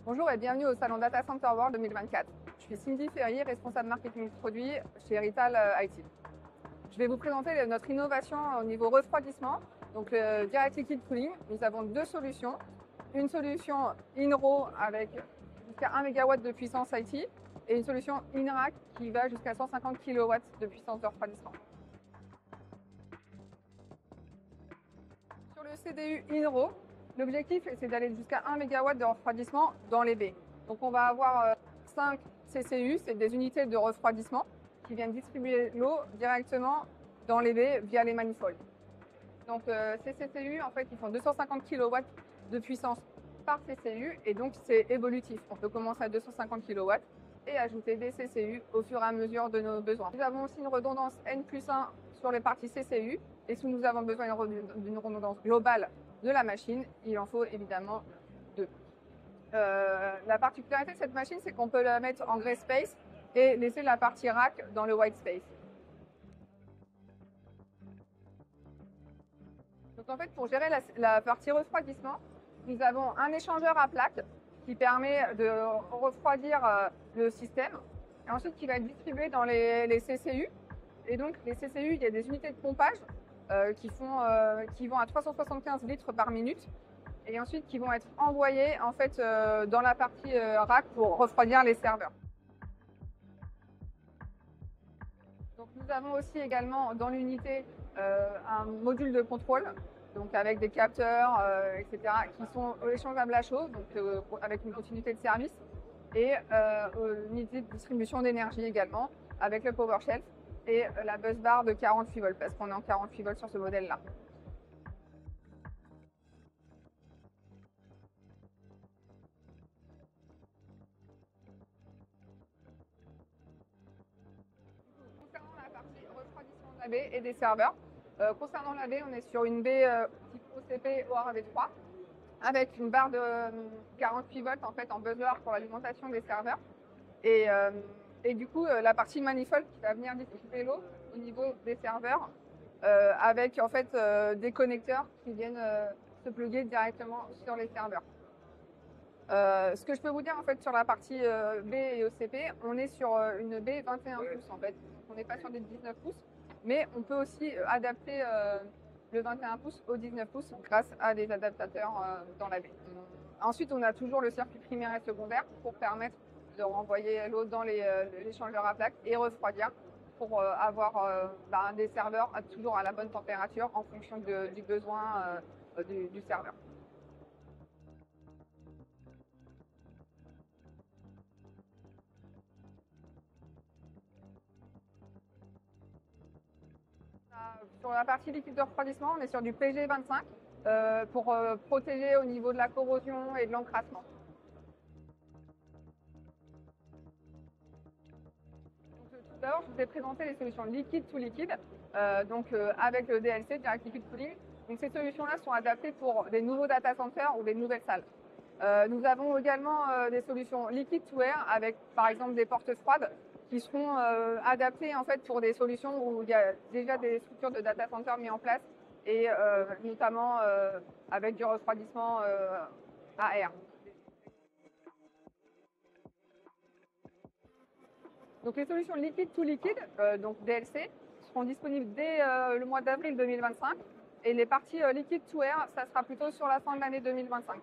Bonjour et bienvenue au salon Data Center World 2024. Je suis Cindy Ferrier, responsable marketing produit chez Rital IT. Je vais vous présenter notre innovation au niveau refroidissement, donc le Direct Liquid Cooling. Nous avons deux solutions. Une solution in-row avec jusqu'à 1 MW de puissance IT et une solution in-rack qui va jusqu'à 150 kW de puissance de refroidissement. Sur le CDU in-row, l'objectif, c'est d'aller jusqu'à 1 MW de refroidissement dans les baies. Donc, on va avoir 5 CCU, c'est des unités de refroidissement qui viennent distribuer l'eau directement dans les baies via les manifolds. Donc, ces CCU, en fait, ils font 250 kW de puissance par CCU et donc c'est évolutif. On peut commencer à 250 kW et ajouter des CCU au fur et à mesure de nos besoins. Nous avons aussi une redondance N+1 sur les parties CCU et si nous avons besoin d'une redondance globale de la machine, il en faut évidemment deux. La particularité de cette machine, c'est qu'on peut la mettre en grey space et laisser la partie rack dans le white space. Donc en fait, pour gérer la partie refroidissement, nous avons un échangeur à plaques qui permet de refroidir le système et ensuite qui va être distribué dans les CCU. Et donc les CCU, il y a des unités de pompage qui vont à 375 litres par minute et ensuite qui vont être envoyés en fait dans la partie rack pour refroidir les serveurs. Donc nous avons aussi également dans l'unité un module de contrôle, donc avec des capteurs, etc., qui sont échangeables à chaud, donc avec une continuité de service, et une unité de distribution d'énergie également, avec le PowerShelf et la bus bar de 48 volts, parce qu'on est en 48 volts sur ce modèle-là. Concernant la partie refroidissement de la baie et des serveurs, concernant la baie, on est sur une baie type OCP ORV3 avec une barre de 48 volts en fait en buzzer pour l'alimentation des serveurs et du coup la partie manifold qui va venir distribuer l'eau au niveau des serveurs avec en fait des connecteurs qui viennent se plugger directement sur les serveurs. Ce que je peux vous dire en fait sur la partie B et OCP, on est sur une B 21 pouces en fait. On n'est pas sur des 19 pouces, mais on peut aussi adapter le 21 pouces au 19 pouces grâce à des adaptateurs dans la baie. Ensuite, on a toujours le circuit primaire et secondaire pour permettre de renvoyer l'eau dans l'échangeur à plaques et refroidir pour avoir des serveurs toujours à la bonne température en fonction du besoin du serveur. Sur la partie liquide de refroidissement, on est sur du PG25 pour protéger au niveau de la corrosion et de l'encrassement. Tout d'abord, je vous ai présenté les solutions liquide to liquide, avec le DLC, Direct Liquid Cooling. Donc, ces solutions-là sont adaptées pour des nouveaux data centers ou des nouvelles salles. Nous avons également des solutions liquide to air avec, par exemple, des portes froides qui seront adaptées en fait pour des solutions où il y a déjà des structures de data center mis en place et notamment avec du refroidissement à air. Donc les solutions liquide to liquide, donc DLC, seront disponibles dès le mois d'avril 2025 et les parties liquide to air, ça sera plutôt sur la fin de l'année 2025.